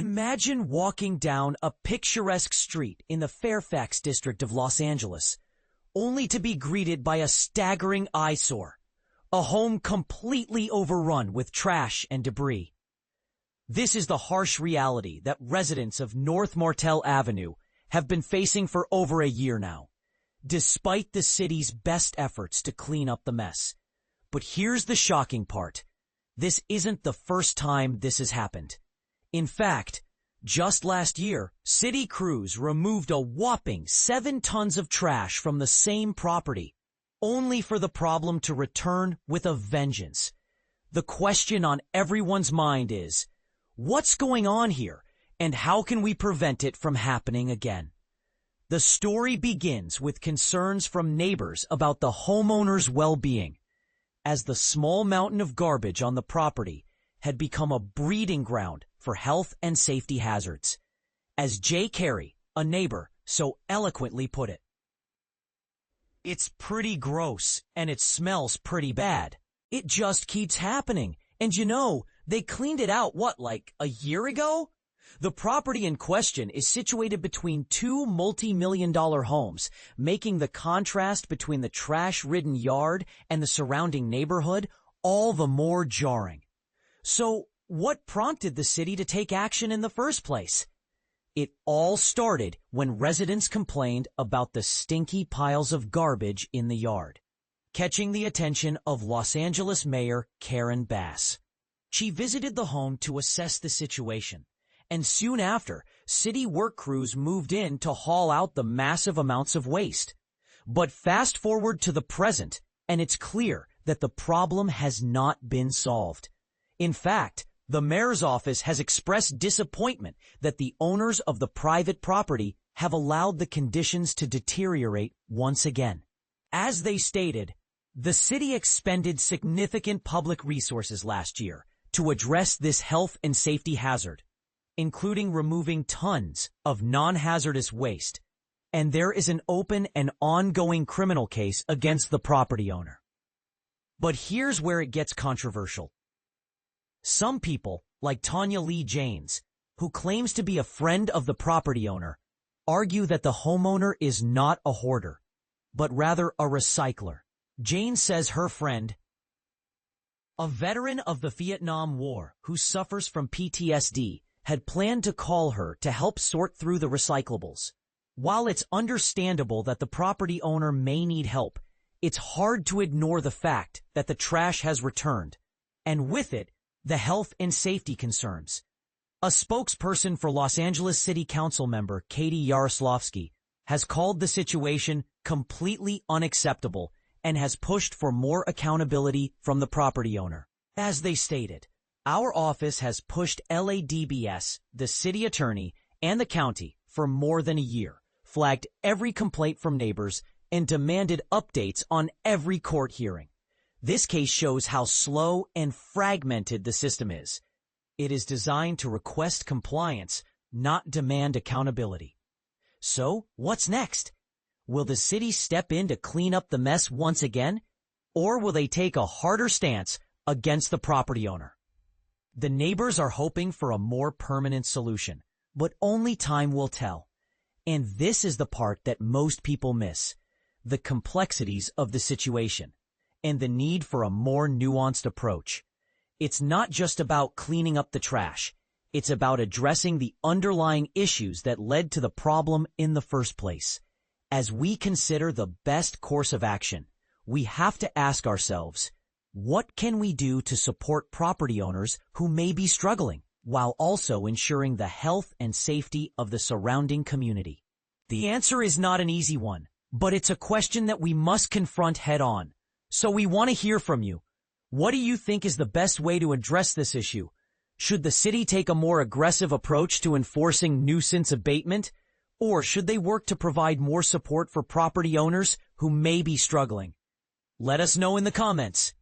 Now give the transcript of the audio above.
Imagine walking down a picturesque street in the Fairfax District of Los Angeles, only to be greeted by a staggering eyesore, a home completely overrun with trash and debris. This is the harsh reality that residents of North Martel Avenue have been facing for over a year now, despite the city's best efforts to clean up the mess. But here's the shocking part. This isn't the first time this has happened. In fact, just last year, city crews removed a whopping 7 tons of trash from the same property, only for the problem to return with a vengeance. The question on everyone's mind is, what's going on here, and how can we prevent it from happening again? The story begins with concerns from neighbors about the homeowner's well-being, as the small mountain of garbage on the property had become a breeding ground for health and safety hazards. As Jay Carey, a neighbor, so eloquently put it, "It's pretty gross, and it smells pretty bad. It just keeps happening. And they cleaned it out, like a year ago?" The property in question is situated between 2 multi-million-dollar homes, making the contrast between the trash-ridden yard and the surrounding neighborhood all the more jarring. So, what prompted the city to take action in the first place? It all started when residents complained about the stinky piles of garbage in the yard, catching the attention of Los Angeles Mayor Karen Bass. She visited the home to assess the situation, and soon after, city work crews moved in to haul out the massive amounts of waste. But fast forward to the present, and it's clear that the problem has not been solved. In fact, the mayor's office has expressed disappointment that the owners of the private property have allowed the conditions to deteriorate once again. As they stated, the city expended significant public resources last year to address this health and safety hazard, including removing tons of non-hazardous waste, and there is an open and ongoing criminal case against the property owner. But here's where it gets controversial. Some people, like Tanya Lee Janes, who claims to be a friend of the property owner, argue that the homeowner is not a hoarder, but rather a recycler. Jane says her friend, a veteran of the Vietnam War who suffers from PTSD, had planned to call her to help sort through the recyclables. While it's understandable that the property owner may need help, it's hard to ignore the fact that the trash has returned, and with it, the health and safety concerns. A spokesperson for Los Angeles City Councilmember Katy Yaroslavsky has called the situation completely unacceptable and has pushed for more accountability from the property owner. As they stated, our office has pushed LADBS, the city attorney, and the county for more than a year, flagged every complaint from neighbors, and demanded updates on every court hearing. This case shows how slow and fragmented the system is. It is designed to request compliance, not demand accountability. So, what's next? Will the city step in to clean up the mess once again? Or will they take a harder stance against the property owner? The neighbors are hoping for a more permanent solution, but only time will tell. And this is the part that most people miss: the complexities of the situation and the need for a more nuanced approach. It's not just about cleaning up the trash. It's about addressing the underlying issues that led to the problem in the first place. As we consider the best course of action, we have to ask ourselves, what can we do to support property owners who may be struggling, while also ensuring the health and safety of the surrounding community? The answer is not an easy one, but it's a question that we must confront head-on. So we want to hear from you. What do you think is the best way to address this issue? Should the city take a more aggressive approach to enforcing nuisance abatement? Or should they work to provide more support for property owners who may be struggling? Let us know in the comments.